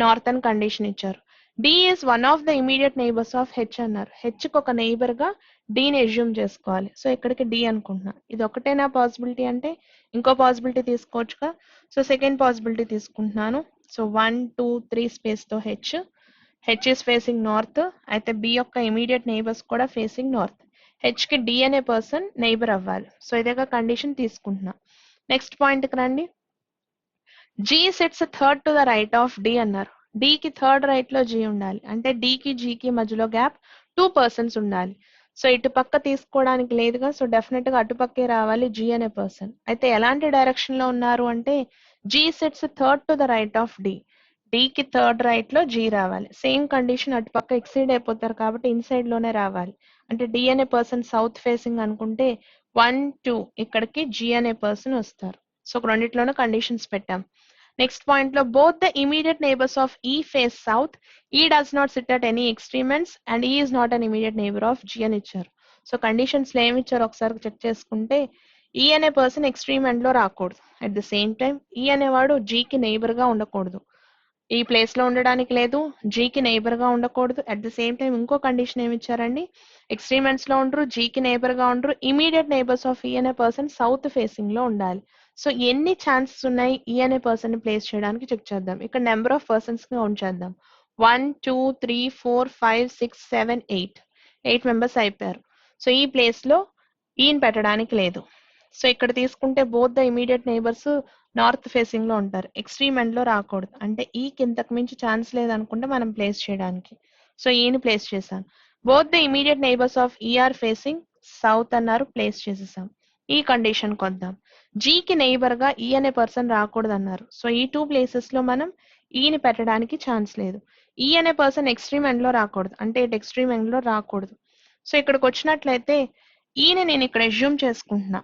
north అని కండిషన్ ఇచ్చారు. D is one of the immediate neighbors of H అన్నారు. H కి ఒక నైబర్ గా D ని అజ్యూమ్ చేసుకోవాలి. సో ఇక్కడికి D అనుకుంటున్నా. ఇది ఒకటేనా పాసిబిలిటీ అంటే ఇంకో పాసిబిలిటీ తీసుకోవచ్చుగా. సో సెకండ్ పాసిబిలిటీ తీసుకుంటున్నాను. సో 1 2 3 స్పేస్ తో H is ఫేసింగ్ నార్త్. అయితే B యొక్క ఇమీడియట్ నైబర్స్ కూడా ఫేసింగ్ నార్త్. H కి D అనే పర్సన్ నైబర్ అవ్వాలి. సో ఇదేగా కండిషన్ తీసుకుంటున్నా. నెక్స్ట్ పాయింట్ కి రండి. G sits 3rd to the right of D అన్నారు. D కి 3rd రైట్ లో G ఉండాలి. అంటే D కి G కి మధ్యలో గ్యాప్ 2 persons ఉండాలి. సో ఇటు పక్క తీసుకోవడానికి లేదుగా. సో డెఫినెట్ గా అటుపక్కే రావాలి G అనే పర్సన్. అయితే ఎలాంటి డైరెక్షన్ లో ఉన్నారు అంటే G sits 3rd to the right of D. D కి 3rd రైట్ లో G రావాలి. సేమ్ కండిషన్ అటుపక్క ఎక్సీడ్ అయిపోతారు కాబట్టి ఇన్సైడ్ లోనే రావాలి. అంటే D అనే పర్సన్ సౌత్ ఫేసింగ్ అనుకుంటే 1 2 ఇక్కడికి G అనే పర్సన్ వస్తారు. సో రెండిట్లోనూ కండిషన్స్ పెట్టాం. నెక్స్ట్ పాయింట్ లో both the immediate neighbours of E face south. E does not SIT at any extreme ends and E is not an immediate neighbour of G అని ఇచ్చారు. So conditions లో ఏమి ఇచ్చారు ఒకసారి check చేసుకుంటే E అనే person extreme end లో రాకూడదు. At the same time E అనేవాడు G కి నైబర్ గా ఉండకూడదు. ఈ ప్లేస్ లో ఉండడానికి లేదు. G కి నైబర్ గా ఉండకూడదు. అట్ ద సేమ్ టైం ఇంకో కండిషన్ ఏమి ఇచ్చారండి? ఎక్స్ట్రీమ్ ఎండ్స్ లో ఉండరు, G కి నైబర్ గా ఉండరు. ఇమీడియట్ నైబర్స్ ఆఫ్ E అనే పర్సన్ సౌత్ ఫేసింగ్ లో ఉండాలి. సో ఎన్ని ఛాన్సెస్ ఉన్నాయి E అనే పర్సన్ ని ప్లేస్ చేయడానికి చెక్ చేద్దాం. ఇక్కడ నెంబర్ ఆఫ్ పర్సన్స్ గా ఉంచేద్దాం. 1 2 3 4 5 6 7 8 మెంబర్స్ అయిపోయారు. సో ఈ ప్లేస్ లో ఈని పెట్టడానికి లేదు. సో ఇక్కడ తీసుకుంటే both the immediate neighbours north facing లో ఉంటారు. ఎక్స్ట్రీమ్ ఎండ్ లో రాకూడదు. అంటే ఈ కిందకు మించి ఛాన్స్ లేదనుకుంటే మనం ప్లేస్ చేయడానికి. సో ఈని ప్లేస్ చేశాను. Both the immediate neighbours of E are facing south అన్నారు. ప్లేస్ చేసేసాం. ఈ కండిషన్ కొద్దాం. G కి నైబర్ గా E అనే పర్సన్ రాకూడదు అన్నారు. సో ఈ 2 ప్లేసెస్ లో మనం ఈని పెట్టడానికి ఛాన్స్ లేదు. E అనే పర్సన్ ఎక్స్ట్రీమ్ ఎండ్ లో రాకూడదు. అంటే ఇటు ఎక్స్ట్రీమ్ ఎండ్ లో రాకూడదు. సో ఇక్కడికి వచ్చినట్లయితే ఈని నేను ఇక్కడ అజ్యూమ్ చేసుకుంటున్నా.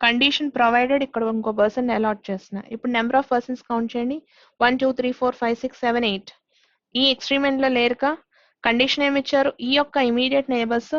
కండిషన్ ప్రొవైడెడ్ ఇక్కడ ఇంకో పర్సన్ అలాట్ చేస్తున్నా. ఇప్పుడు నెంబర్ ఆఫ్ పర్సన్స్ కౌంట్ చేయండి. 1 2 3 4 5 6 7 8. ఈ ఎక్స్ట్రీమ్ ఎండ్ లో లేరుగా. కండిషన్ ఏమి ఇచ్చారు? ఈ యొక్క ఇమీడియట్ నైబర్స్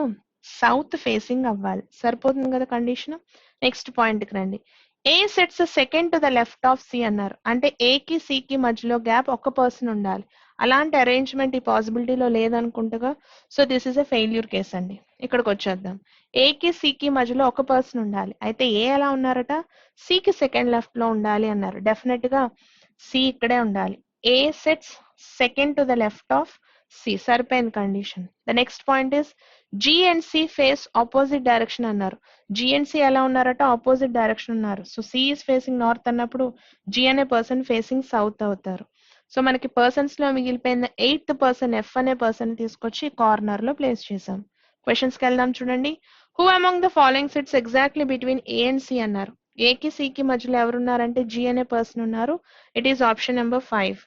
సౌత్ ఫేసింగ్ అవ్వాలి. సరిపోతుంది కదా కండిషన్. నెక్స్ట్ పాయింట్కి రండి. A sits second to the left of C అన్నారు. అంటే ఏకి సికి మధ్యలో గ్యాప్ ఒక పర్సన్ ఉండాలి. అలాంటి అరేంజ్మెంట్ ఈ పాసిబిలిటీలో లేదనుకుంటగా. So this is a failure case అండి. ఇక్కడికి వచ్చేద్దాం. ఏకి సికి మధ్యలో ఒక పర్సన్ ఉండాలి. అయితే ఏ ఎలా ఉన్నారట, సికి సెకండ్ లెఫ్ట్ లో ఉండాలి అన్నారు. డెఫినెట్ గా సి ఇక్కడే ఉండాలి. A sits second to the left of C. సరిపోయింది condition. The next point is G and C face opposite direction అన్నారు. జి అండ్ సి ఎలా ఉన్నారట, ఆపోజిట్ డైరెక్షన్ ఉన్నారు. So C is facing north అన్నప్పుడు G అనే person facing south అవుతారు. So మనకి persons లో మిగిలిపోయిన 8th పర్సన్ ఎఫ్ అనే పర్సన్ తీసుకొచ్చి కార్నర్ లో ప్లేస్ చేసాం. క్వశ్చన్స్ కి వెళ్దాం చూడండి. Who among the following sits exactly between A and C అన్నారు. ఏకి సికి మధ్యలో ఎవరున్నారంటే జి అనే పర్సన్ ఉన్నారు. It is option number 5.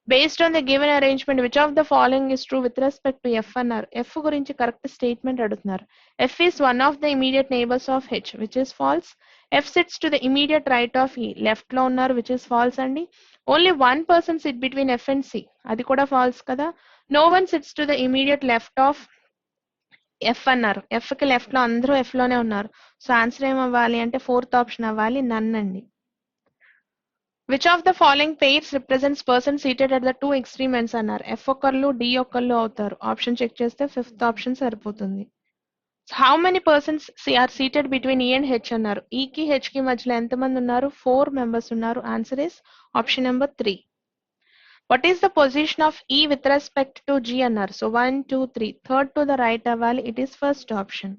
Based on the given arrangement which of the following is true with respect to F అన్నారు. F గురించి correct statement అడుగుతున్నారు. F is one of the immediate neighbours of H which is false. F sits to the immediate right of ఈ left లో ఉన్నారు which is false అండి. Only one person SIT between F and C, అది కూడా false కదా. No one sits to the immediate left of F అన్నారు. F కి left లో అందరూ ఎఫ్ లోనే ఉన్నారు. సో ఆన్సర్ ఏం అవ్వాలి అంటే 4th ఆప్షన్ అవ్వాలి, నన్ అండి. Which of the following pairs represents person seated at the two extreme ends అన్నారు. ఎఫ్ ఒకళ్ళు డి ఒకళ్ళు అవుతారు. ఆప్షన్ చెక్ చేస్తే 5th ఆప్షన్ సరిపోతుంది. How many persons are seated between E and H అన్నారు. E కి హెచ్ కి మధ్యలో ఎంతమంది ఉన్నారు, 4 మెంబర్స్ ఉన్నారు. Answer is option number 3. What is the position of E with respect to G అన్నారు. So 1 2 3 third to the right అవ్వాలి. It is first option.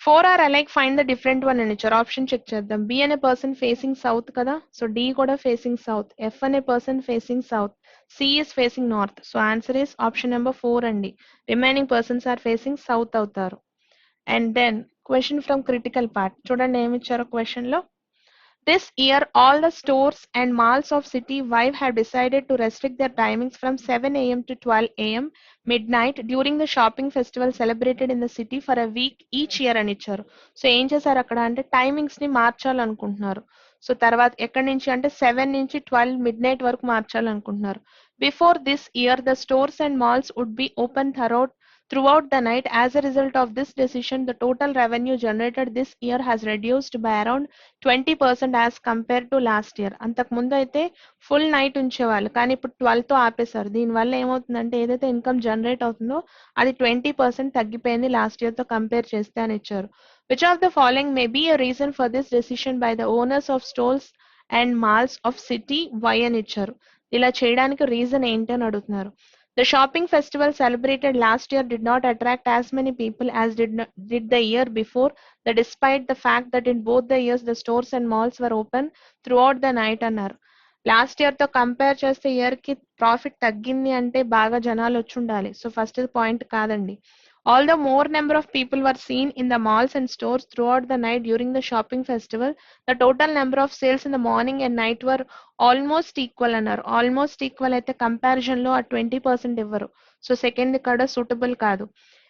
4 are alike find the different one అని ఇచ్చారు. Option check చేద్దాం. B అనే person facing south కదా, so D కూడా facing south. F అనే person facing south. C is facing north. So answer is option number 4 అండి. Remaining persons are facing south అవుతారు. And then question from critical part. చూడండి ఏమి ఇచ్చారో question లో. This year, all the stores and malls of City Vive have decided to restrict their timings from 7 a.m. to 12 a.m. midnight during the shopping festival celebrated in the city for a week each year అని ఇచ్చారు. So ఏం చేశారు అక్కడ అంటే timings ని మార్చాలనుకుంటున్నారు. So తర్వాత ఎక్కడి నుంచి అంటే 7 నుంచి 12 మిడ్ నైట్ వరకు మార్చాలనుకుంటున్నారు. Before this year the stores and malls would be open throughout the night. As a result of this decision, the total revenue generated this year has reduced by around 20% as compare to last year. అంతకు ముందు అయితే full night ఉంచేవాళ్ళు, కానీ ఇప్పుడు 12 తో ఆపేశారు. దీనివల్ల ఏమవుతుందంటే ఏదైతే ఇన్కమ్ జనరేట్ అవుతుందో అది 20% తగ్గిపోయింది లాస్ట్ ఇయర్ తో కంపేర్ చేస్తే అని ఇచ్చారు. Which of the following may be a reason for this decision by the owners of stores and malls of city Y అని ఇచ్చారు. ఇలా చేయడానికి రీజన్ ఏంటి అని అడుగుతున్నారు. The shopping festival celebrated last year did not attract as many people as did the year before, that despite the fact that in both the years the stores and malls were open throughout the night అన్నారు. Last year తో compare చేస్తే year కి profit తగ్గింది అంటే బాగా జనాలు వచ్చి ఉండాలి. సో ఫస్ట్ పాయింట్ కాదండి. Although more number of people were seen in the malls and stores throughout the night during the shopping festival, the total number of sales in the morning and night were almost equal అన్నారు. Almost equal అయితే comparison లో ఆ 20% ఇవ్వరు. So second ఇక్కడ suitable కాదు.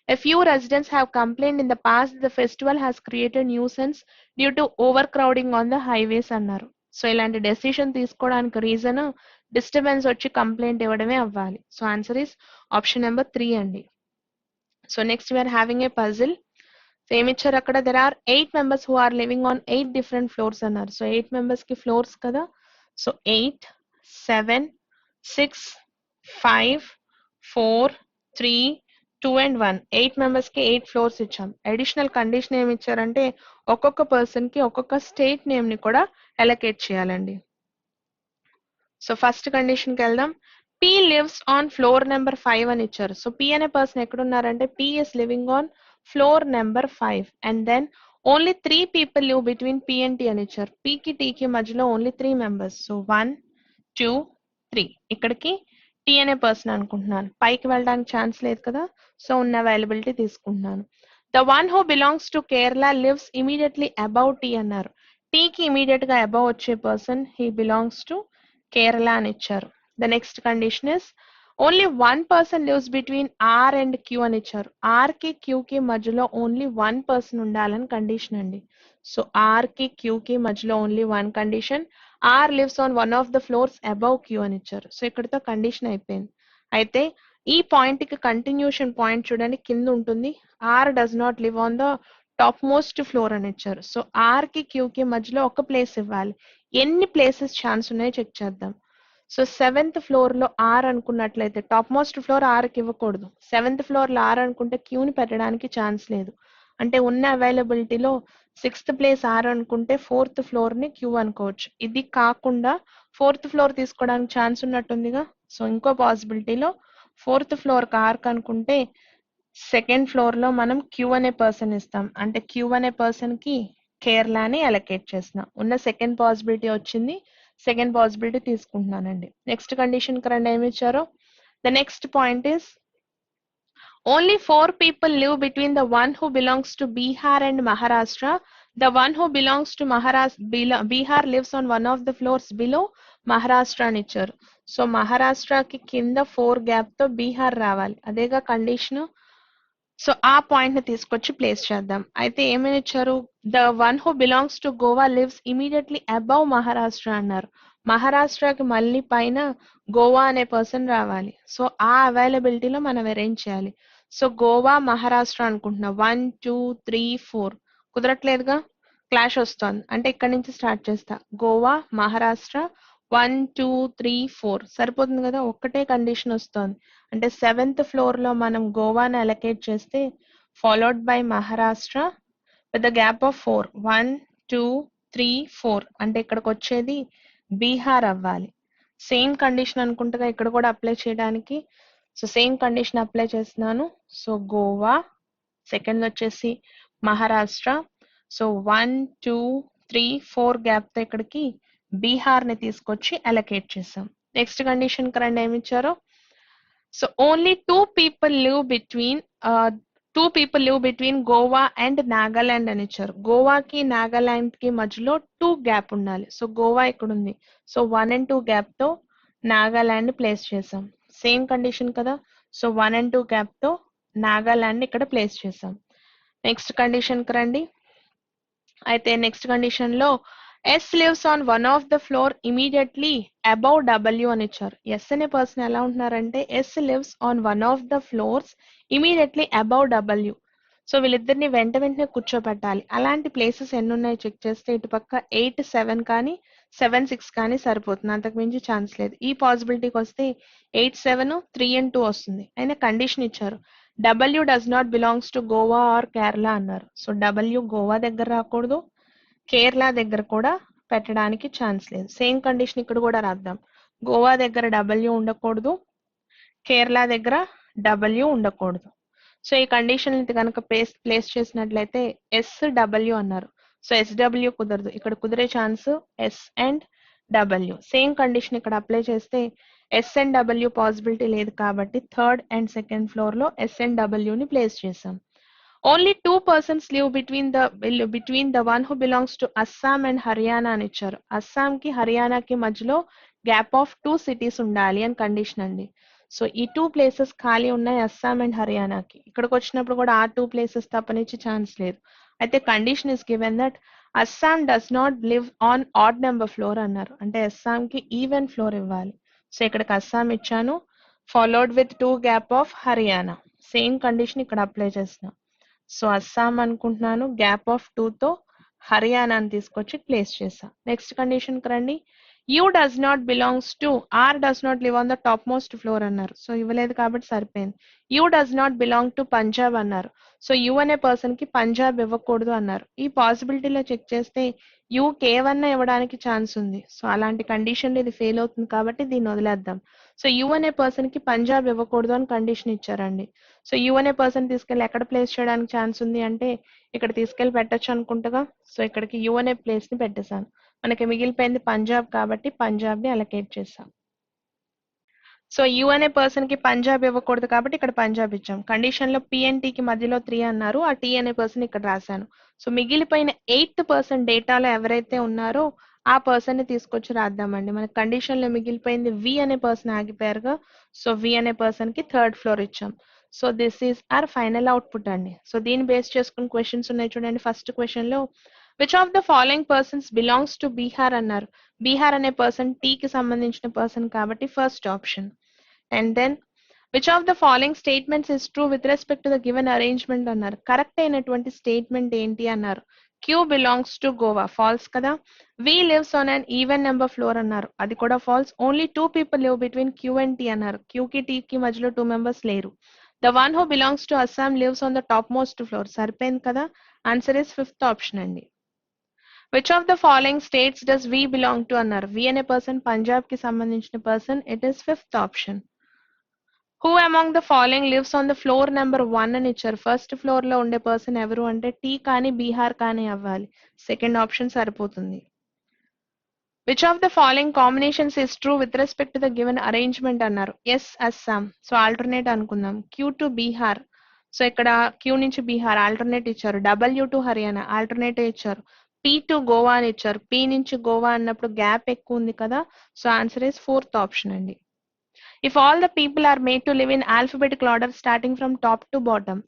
A few residents have complained in the past the festival has created nuisance due to overcrowding on the highways అన్నారు. So ఇలాంటి decision తీసుకోవడానికి రీజన్ డిస్టర్బెన్స్ వచ్చి కంప్లైంట్ ఇవ్వడమే అవ్వాలి. So answer is option number 3 అండి. So next we are having a puzzle. So ఏమి ఇచ్చారు అక్కడ, there are 8 members who are living on 8 different floors అన్నారు. సో 8 members కి ఫ్లోర్స్ కదా, సో 8 7 6 5 4 3 2 and 1 8 members కి 8 ఫ్లోర్స్ ఇచ్చాం. అడిషనల్ కండిషన్ ఏమి ఇచ్చారంటే ఒక్కొక్క పర్సన్ కి ఒక్కొక్క స్టేట్ నేమ్ ని కూడా అలొకేట్ చేయాలండి. సో ఫస్ట్ కండిషన్ కి వెళ్దాం. P lives on floor number 5 అని ఇచ్చారు. సో పి అనే పర్సన్ ఎక్కడున్నారంటే P is living on floor number 5 and then only 3 people live between P and T అని ఇచ్చారు. పి కి టి కి మధ్యలో ఓన్లీ 3 members. సో 1 2 3. ఇక్కడికి టి అనే పర్సన్ అనుకుంటున్నాను. పైకి వెళ్ళడానికి ఛాన్స్ లేదు కదా, సో ఉన్న అవైలబిలిటీ తీసుకుంటున్నాను. The one who belongs to Kerala lives immediately above T అన్నారు. టీకి ఇమీడియట్ గా అబౌవ్ వచ్చే person he belongs to Kerala అని ఇచ్చారు. The next condition is only 1 person lives between R and Q అని ఇచ్చారు. ఆర్ కి క్యూ కి మధ్యలో ఓన్లీ 1 person ఉండాలని కండిషన్ అండి. సో ఆర్ కి క్యూ కి మధ్యలో only 1 condition. R lives on one of the floors above queue అని ఇచ్చారు. సో ఇక్కడితో కండిషన్ అయిపోయింది. అయితే ఈ పాయింట్ కి కంటిన్యూషన్ పాయింట్ చూడండి కింద ఉంటుంది. Are does not live on the top most floor అని ఇచ్చారు. సో ఆర్ కి క్యూ కి మధ్యలో ఒక ప్లేస్ ఇవ్వాలి. ఎన్ని ప్లేసెస్ ఛాన్స్ ఉన్నాయో చెక్ చేద్దాం. సో 7th ఫ్లోర్ లో ఆర్ అనుకున్నట్లయితే టాప్ మోస్ట్ ఫ్లోర్ ఆర్ కి ఇవ్వకూడదు. 7th ఫ్లోర్ లో ఆర్ అనుకుంటే క్యూని పెట్టడానికి ఛాన్స్ లేదు. అంటే ఉన్న అవైలబిలిటీలో 6th ప్లేస్ ఆర్ అనుకుంటే 4th ఫ్లోర్ ని క్యూ అనుకోవచ్చు. ఇది కాకుండా 4th ఫ్లోర్ తీసుకోవడానికి ఛాన్స్ ఉన్నట్టుందిగా. సో ఇంకో పాసిబిలిటీలో 4th ఫ్లోర్ ఆర్ కనుకుంటే 2nd ఫ్లోర్ లో మనం క్యూ అనే పర్సన్ ఇస్తాం. అంటే క్యూ అనే పర్సన్ కి కేరళని అలొకేట్ చేస్తున్నాం. ఉన్న సెకండ్ పాసిబిలిటీ వచ్చింది. సెకండ్ పాసిబిలిటీ తీసుకుంటున్నానండి. నెక్స్ట్ కండిషన్ కరెంట్ ఏమి ఇచ్చారో the next point is only 4 people live between the one who belongs to Bihar and Maharashtra. The one who belongs to Bihar lives on one of the floors below Maharashtra అని ఇచ్చారు. So మహారాష్ట్రకి కింద 4 gap తో బీహార్ రావాలి. అదేగా condition. So ఆ point ని తీసుకొచ్చి place చేద్దాం. అయితే ఏమని ఇచ్చారు, the one who belongs to Goa lives immediately above Maharashtra అన్నారు. మహారాష్ట్రకి మళ్ళీ పైన గోవా అనే పర్సన్ రావాలి. సో ఆ అవైలబిలిటీలో మనం అరేంజ్ చేయాలి. సో గోవా మహారాష్ట్ర అనుకుంటున్నా 1 2 3 4 కుదరట్లేదుగా, క్లాష్ వస్తుంది. అంటే ఇక్కడి నుంచి స్టార్ట్ చేస్తా. గోవా మహారాష్ట్ర 1 2 3 4 సరిపోతుంది కదా, ఒక్కటే కండిషన్ వస్తుంది. అంటే 7th ఫ్లోర్ లో మనం గోవాని అలొకేట్ చేస్తే followed by Maharashtra with the gap of 4 1 2 3 4 అంటే ఇక్కడికి వచ్చేది బీహార్ అవ్వాలి. సేమ్ కండిషన్ అనుకుంటగా ఇక్కడ కూడా అప్లై చేయడానికి. సో సేమ్ కండిషన్ అప్లై చేస్తున్నాను. సో గోవా, సెకండ్ వచ్చేసి మహారాష్ట్ర. సో 1 2 3 4 గ్యాప్ తో ఇక్కడికి బీహార్ ని తీసుకొచ్చి అలొకేట్ చేసాం. నెక్స్ట్ కండిషన్ కరెంట్ ఏమి ఇచ్చారో so only two people live between Goa and Nagaland అని ఇచ్చారు. గోవాకి నాగాలాండ్ కి మధ్యలో 2 గ్యాప్ ఉండాలి. సో గోవా ఇక్కడ ఉంది. సో 1 and 2 గ్యాప్ తో నాగాలాండ్ ప్లేస్ చేసాం. సేమ్ కండిషన్ కదా. సో 1 and 2 గ్యాప్ తో నాగాలాండ్ ఇక్కడ ప్లేస్ చేసాం. నెక్స్ట్ కండిషన్ కి రండి. అయితే నెక్స్ట్ కండిషన్ లో S lives on one of the floor immediately above W అని ఇచ్చారు. ఎస్ అనే పర్సన్ ఎలా ఉంటున్నారంటే S lives on one of the floors immediately above W. So వీళ్ళిద్దరిని వెంటనే కూర్చోబెట్టాలి. అలాంటి ప్లేసెస్ ఎన్ని ఉన్నాయో చెక్ చేస్తే ఇటుపక్క 8 7 కానీ 7 6 కానీ సరిపోతుంది. అంతకు మించి ఛాన్స్ లేదు. ఈ పాసిబిలిటీకి వస్తే 8 7 3 and 2 వస్తుంది. అయినా కండిషన్ ఇచ్చారు, W does not belongs to Goa or Kerala అన్నారు. సో డబ్ల్యూ గోవా దగ్గర రాకూడదు, కేరళ దగ్గర కూడా పెట్టడానికి ఛాన్స్ లేదు. సేమ్ కండిషన్ ఇక్కడ కూడా రాద్దాం. గోవా దగ్గర డబ్ల్యూ ఉండకూడదు, కేరళ దగ్గర డబ్ల్యూ ఉండకూడదు. సో ఈ కండిషన్ కనుక ప్లేస్ చేసినట్లయితే ఎస్ డబ్ల్యూ అన్నారు. సో ఎస్డబ్ల్యూ కుదరదు, ఇక్కడ కుదిరే chance S and W. Same condition ఇక్కడ అప్లై చేస్తే ఎస్ అండ్ డబ్ల్యూ పాసిబిలిటీ లేదు కాబట్టి థర్డ్ అండ్ సెకండ్ ఫ్లోర్ లో ఎస్ అండ్ డబ్ల్యూని ప్లేస్ చేసాం. Only 2 persons live between the one who belongs to Assam and Haryana అని ఇచ్చారు. అస్సాంకి హర్యానాకి మధ్యలో గ్యాప్ ఆఫ్ 2 cities ఉండాలి అని కండిషన్ అండి. సో ఈ 2 places ఖాళీ ఉన్నాయి అస్సాం అండ్ హర్యానాకి. ఇక్కడికి వచ్చినప్పుడు కూడా ఆ 2 places తప్పనిచ్చి ఛాన్స్ లేదు. అయితే condition is given that Assam does not live on odd number floor అన్నారు. అంటే అస్సాంకి ఈవెన్ ఫ్లోర్ ఇవ్వాలి. సో ఇక్కడికి అస్సాం ఇచ్చాను, followed with 2 gap of Haryana. Same condition ఇక్కడ అప్లై చేస్తున్నాం. సో అస్సాం అనుకుంటున్నాను, గ్యాప్ ఆఫ్ 2 తో హర్యానాని తీసుకొచ్చి ప్లేస్ చేసా. నెక్స్ట్ కండిషన్ రండి. U does not belongs to or does not live on the top most floor అన్నారు. సో ఇవ్వలేదు కాబట్టి సరిపోయింది. U does not belong to Punjab అన్నారు. సో యూ అనే పర్సన్ కి పంజాబ్ ఇవ్వకూడదు అన్నారు. ఈ పాసిబిలిటీలో చెక్ చేస్తే యూ కేవన్నా ఇవ్వడానికి ఛాన్స్ ఉంది. సో అలాంటి కండిషన్ ఇది ఫెయిల్ అవుతుంది కాబట్టి దీన్ని వదిలేద్దాం. సో యూ అనే పర్సన్ కి పంజాబ్ ఇవ్వకూడదు అని కండిషన్ ఇచ్చారండి. సో యూ అనే పర్సన్ తీసుకెళ్లి ఎక్కడ ప్లేస్ చేయడానికి ఛాన్స్ ఉంది అంటే ఇక్కడ తీసుకెళ్లి పెట్టచ్చు అనుకుంటగా. సో ఇక్కడికి యూ అనే ప్లేస్ ని పెట్టేశాను. మనకి మిగిలిపోయింది పంజాబ్ కాబట్టి పంజాబ్ ని అలొకేట్ చేసాం. సో యూ అనే పర్సన్ కి పంజాబ్ ఇవ్వకూడదు కాబట్టి ఇక్కడ పంజాబ్ ఇచ్చాం. కండిషన్ లో పిఎన్టీ కి మధ్యలో 3 అన్నారు. ఆ టీ అనే పర్సన్ ఇక్కడ రాశాను. సో మిగిలిపోయిన 8% డేటాలో ఎవరైతే ఉన్నారో ఆ పర్సన్ ని తీసుకొచ్చి రాద్దామండి. మన కండిషన్ లో మిగిలిపోయింది వి అనే పర్సన్ ఆగిపోయారుగా. సో వి అనే పర్సన్ కి 3rd ఫ్లోర్ ఇచ్చాం. So this is our final output అండి. సో దీన్ని బేస్ చేసుకుని క్వశ్చన్స్ ఉన్నాయి చూడండి. ఫస్ట్ క్వశ్చన్ లో which of the following persons belongs to Bihar అన్నారు. బీహార్ అనే పర్సన్ టీ కి సంబంధించిన పర్సన్ కాబట్టి first option. And then which of the following statements is true with respect to the given arrangement అన్నారు. కరెక్ట్ అయినటువంటి స్టేట్మెంట్ ఏంటి అన్నారు. Q belongs to Goa, false కదా. V lives on an even number floor అన్నారు, అది కూడా false. Only 2 people live between Q and T అన్నారు, Q కి టీ కి మధ్యలో 2 మెంబర్స్ లేరు. The one who belongs to Assam lives on the top most floor, సరిపోయింది కదా. ఆన్సర్ ఇస్ ఫిఫ్త్ ఆప్షన్ అండి. Which of the following states does V belong to అన్నారు. V అనే పర్సన్ పంజాబ్ కి సంబంధించిన person, it is fifth option. Who among the following lives on the floor number 1 అని ఇచ్చారు. First floor లో ఉండే person ఎవరు అంటే టీ కానీ బీహార్ కానీ అవ్వాలి, సెకండ్ ఆప్షన్ సరిపోతుంది. Which of the following combinations is true with respect to the given arrangement అన్నారు. ఎస్ అస్సాం, సో ఆల్టర్నేట్ అనుకుందాం. క్యూ టు బీహార్, సో ఇక్కడ క్యూ నుంచి బీహార్ ఆల్టర్నేట్ ఇచ్చారు. డబ్ల్యూ టు హర్యానా ఆల్టర్నేట్ ఇచ్చారు. పీ టు గోవా అని ఇచ్చారు. పీ నుంచి గోవా అన్నప్పుడు గ్యాప్ ఎక్కువ ఉంది కదా, so answer is fourth option అండి. If all the people are made to live in alphabetical order starting from top to bottom,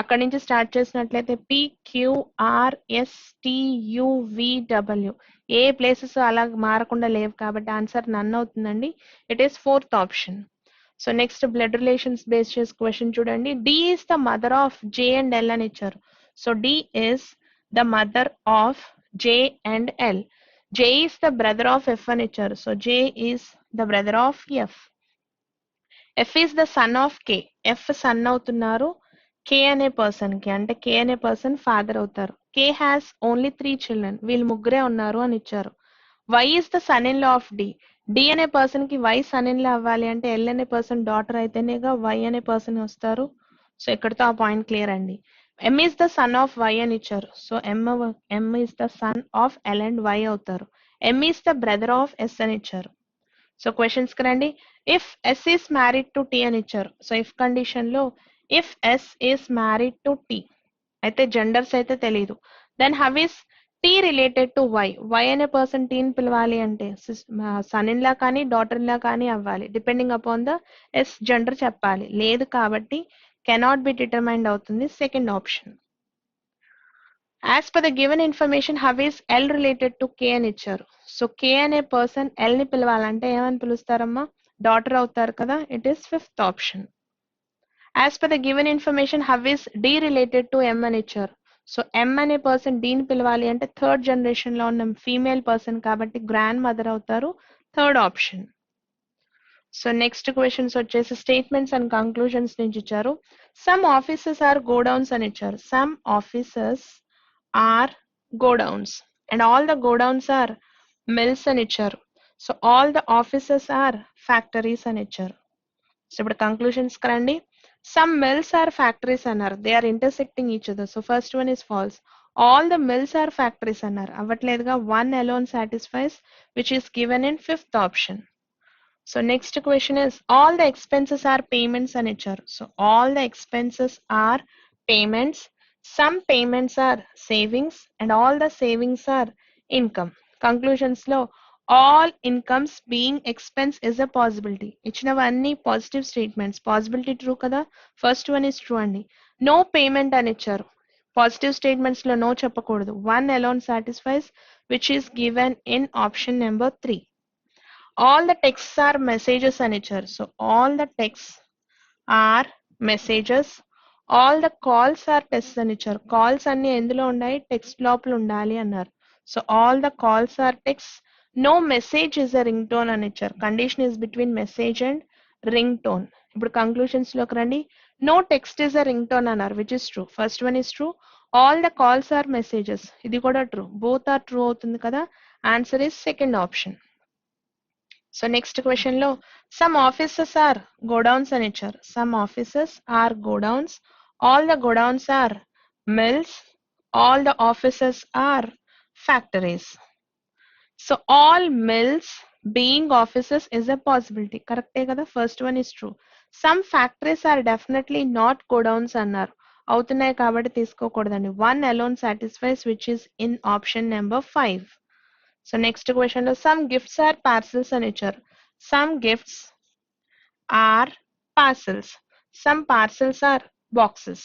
అక్కడి నుంచి స్టార్ట్ చేసినట్లయితే P Q R S T U V W, ఏ places అలా మారకుండా లేవు కాబట్టి answer none అవుతుందండి. It is fourth option. So next blood relations base చేసి క్వశ్చన్ చూడండి. D is the mother of J and L అని ఇచ్చారు. So D is the mother of J and L. J is the brother of F అని ఇచ్చారు. So J is the brother of F. F is the son of K, F son అవుతున్నారు K అనే person కి, అంటే కే అనే person father అవుతారు. కే has only 3 children, వీళ్ళు ముగ్గురే ఉన్నారు అని ఇచ్చారు. Y is the son in law of D, D అనే పర్సన్ కి వై సన్ ఇన్ లా అవ్వాలి అంటే ఎల్ అనే పర్సన్ డాటర్ అయితేనేగా వై అనే పర్సన్ వస్తారు. సో ఇక్కడతో ఆ పాయింట్ క్లియర్ అండి. M is the son of Y అని ఇచ్చారు. So M is the son of L and Y అవుతారు. M is the brother of S అని ఇచ్చారు. సో క్వశ్చన్స్ కి రండి. If S is married to T అని ఇచ్చారు. సో ఇఫ్ కండిషన్ లో if S is married to T అయితే genders అయితే తెలియదు. Then how is T related to Y, Y అనే పర్సన్ టీని పిలవాలి అంటే సన్ ఇన్ లా కానీ డాటర్ ఇన్ లా కానీ అవ్వాలి, depending upon the S gender చెప్పాలి. లేదు కాబట్టి కెనాట్ బి డిటర్మైన్డ్ అవుతుంది, second option. As per the given information how is L related to K అని ఇచ్చారు. సో కే అనే పర్సన్ ఎల్ ని పిలవాలంటే ఏమని పిలుస్తారమ్మా, డాటర్ అవుతారు కదా, it is fifth option. As per the given information how is D related to M అని ఇచ్చారు. So ఎం అనే పర్సన్ డీని పిలవాలి అంటే థర్డ్ జనరేషన్ లో ఉన్న ఫీమేల్ పర్సన్ కాబట్టి గ్రాండ్ మదర్ అవుతారు, third option. So next questions వచ్చేసి స్టేట్మెంట్స్ అండ్ కంక్లూజన్స్ నుంచి ఇచ్చారు. సమ్ ఆఫీసెస్ ఆర్ గోడౌన్స్ అని ఇచ్చారు. Some offices are godowns and all the godowns are mills అని ఇచ్చారు. So all the offices are factories అని ఇచ్చారు. సో ఇప్పుడు కంక్లూషన్స్ కరండి. సమ్ మిల్స్ ఆర్ ఫ్యాక్టరీస్ అన్నారు, they are intersecting each other. So first one is false. All the mills are factories అన్నారు, అవ్వట్లేదుగా. One alone satisfies which is given in fifth option. So next question is all the expenses are payments అని ఇచ్చారు. So all the expenses are payments, some payments are savings and all the savings are income. Conclusions లో all incomes being expense is a possibility. ఇచ్చినవన్నీ positive statements, possibility true కదా, first one is true అండి. No payment అని ఇచ్చారు. Positive statements లో no చెప్పకూడదు. One alone satisfies which is given in option number 3. all the texts are messages అని ఇచ్చారు. So all the texts are messages, all the calls are tests అని ఇచ్చారు. Calls అన్ని ఎందులో ఉన్నాయి, టెక్స్ట్ లోపల ఉండాలి అన్నారు. So all the calls are texts. no message is a ringtone అని ఇచ్చారు. Condition is between message and ringtone. ఇప్పుడు కంక్లూషన్స్ లోకి రండి. no text is a ringtone అన్నారు, which is true. First one is true. all the calls are messages, ఇది కూడా true. both are true అవుతుంది కదా, answer is second option. So next question లో some offices are godowns అని ఇచ్చారు. Some offices are godowns, all the godowns are mills, all the offices are factories. So all mills being offices is a possibility, కరెక్టే కదా, first one is true. Some factories are definitely not godowns అన్నారు, అవుతున్నాయి కాబట్టి తీసుకోకూడదండి. One alone satisfies which is in option number 5. So next question లో some gifts are parcels అని ఇచ్చారు. Some gifts are parcels, some parcels are boxes.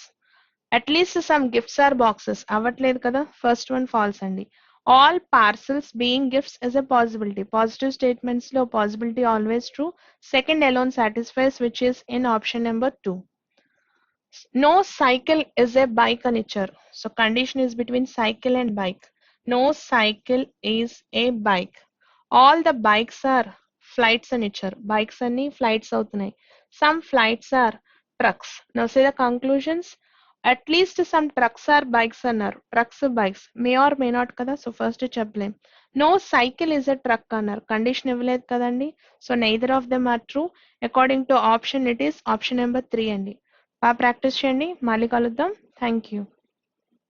At least some gifts are boxes అవ్వట్లేదు కదా, first one false అండి. All parcels being gifts is a possibility. Positive statements లో possibility always true. Second alone satisfies, which is in option number 2. No cycle is a bike అని ఇచ్చారు. So condition is between cycle and bike. No cycle is a bike. All the bikes are flights అని ఇచ్చారు. Bikes అన్ని flights అవుతున్నాయి. Some flights are trucks. Now say the conclusions. At least some trucks are bikes అన్నారు. Trucks bikes may or may not కదా. So first చెప్పలేం. No cycle is a truck అన్నారు. Condition ఇవ్వలేదు కదండి. So neither of them are true. According to option it is option number 3 అండి. బాగా practice చేయండి. మళ్ళీ కలుద్దాం. Thank you.